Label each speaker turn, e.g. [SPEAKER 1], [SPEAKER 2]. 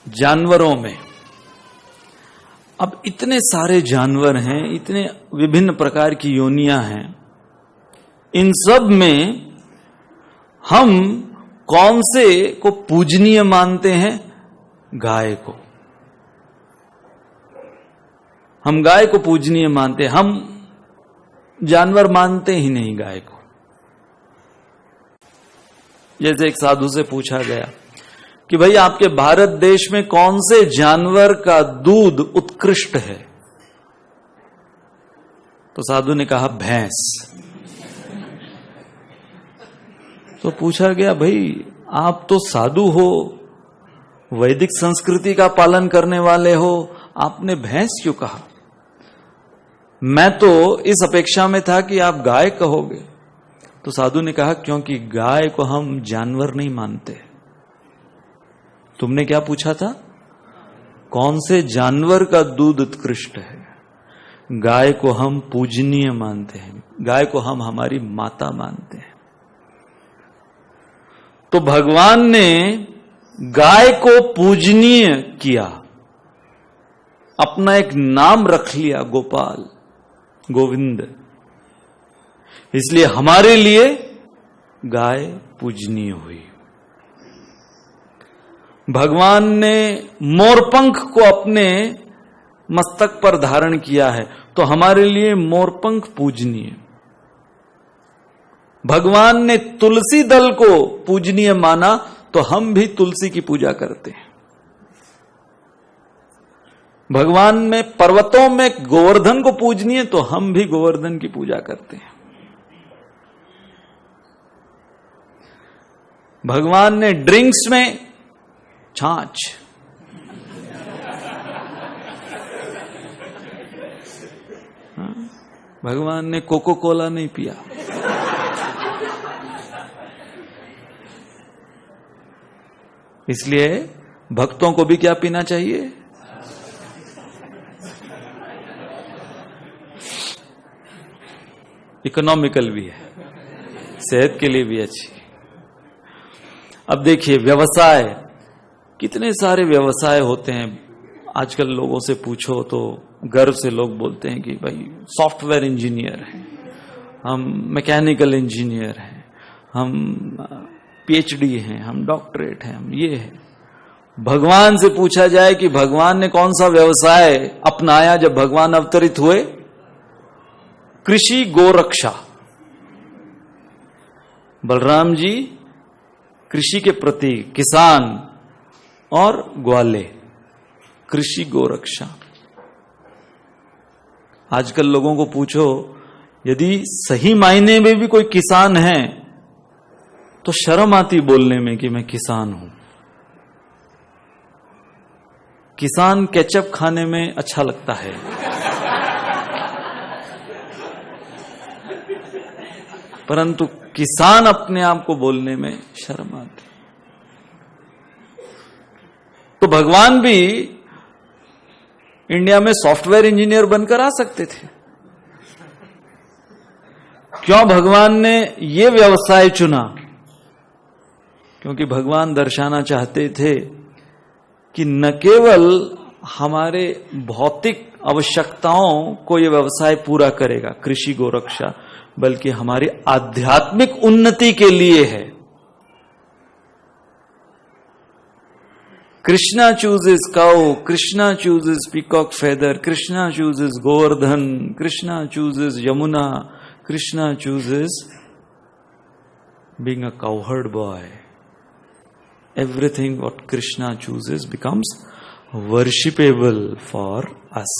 [SPEAKER 1] जानवरों में, अब इतने सारे जानवर हैं, इतने विभिन्न प्रकार की योनियां हैं, इन सब में हम कौन से को पूजनीय मानते हैं? गाय को। हम गाय को पूजनीय मानते हैं, हम जानवर मानते ही नहीं गाय को। जैसे एक साधु से पूछा गया कि भाई आपके भारत देश में कौन से जानवर का दूध उत्कृष्ट है? तो साधु ने कहा भैंस। तो पूछा गया भाई आप तो साधु हो, वैदिक संस्कृति का पालन करने वाले हो, आपने भैंस क्यों कहा? मैं तो इस अपेक्षा में था कि आप गाय कहोगे। तो साधु ने कहा क्योंकि गाय को हम जानवर नहीं मानते। तुमने क्या पूछा था? कौन से जानवर का दूध उत्कृष्ट है? गाय को हम पूजनीय मानते हैं, गाय को हम हमारी माता मानते हैं। तो भगवान ने गाय को पूजनीय किया, अपना एक नाम रख लिया गोपाल, गोविंद। इसलिए हमारे लिए गाय पूजनीय हुई। भगवान ने मोरपंख को अपने मस्तक पर धारण किया है, तो हमारे लिए मोरपंख पूजनीय। भगवान ने तुलसी दल को पूजनीय माना, तो हम भी तुलसी की पूजा करते हैं। भगवान में पर्वतों में गोवर्धन को पूजनीय, तो हम भी गोवर्धन की पूजा करते हैं। भगवान ने ड्रिंक्स में छाछ, भगवान ने कोको कोला नहीं पिया। इसलिए भक्तों को भी क्या पीना चाहिए? इकोनॉमिकल भी है, सेहत के लिए भी अच्छी। अब देखिए व्यवसाय, कितने सारे व्यवसाय होते हैं। आजकल लोगों से पूछो तो गर्व से लोग बोलते हैं कि भाई सॉफ्टवेयर इंजीनियर हैं, हम मैकेनिकल इंजीनियर हैं, हम पीएचडी हैं, हम डॉक्टरेट हैं, हम ये है। भगवान से पूछा जाए कि भगवान ने कौन सा व्यवसाय अपनाया जब भगवान अवतरित हुए? कृषि गोरक्षा। बलराम जी कृषि के प्रति, किसान और ग्वाले, कृषि गोरक्षा। आजकल लोगों को पूछो यदि सही मायने में भी कोई किसान है तो शर्म आती बोलने में कि मैं किसान हूं। किसान केचप खाने में अच्छा लगता है, परंतु किसान अपने आप को बोलने में शर्म आती। तो भगवान भी इंडिया में सॉफ्टवेयर इंजीनियर बनकर आ सकते थे। क्यों भगवान ने यह व्यवसाय चुना? क्योंकि भगवान दर्शाना चाहते थे कि न केवल हमारे भौतिक आवश्यकताओं को यह व्यवसाय पूरा करेगा, कृषि गोरक्षा, बल्कि हमारी आध्यात्मिक उन्नति के लिए है। Krishna chooses cow, Krishna chooses peacock feather, Krishna chooses Govardhan, Krishna chooses Yamuna, Krishna chooses being a cowherd boy. Everything what Krishna chooses becomes worshipable for us.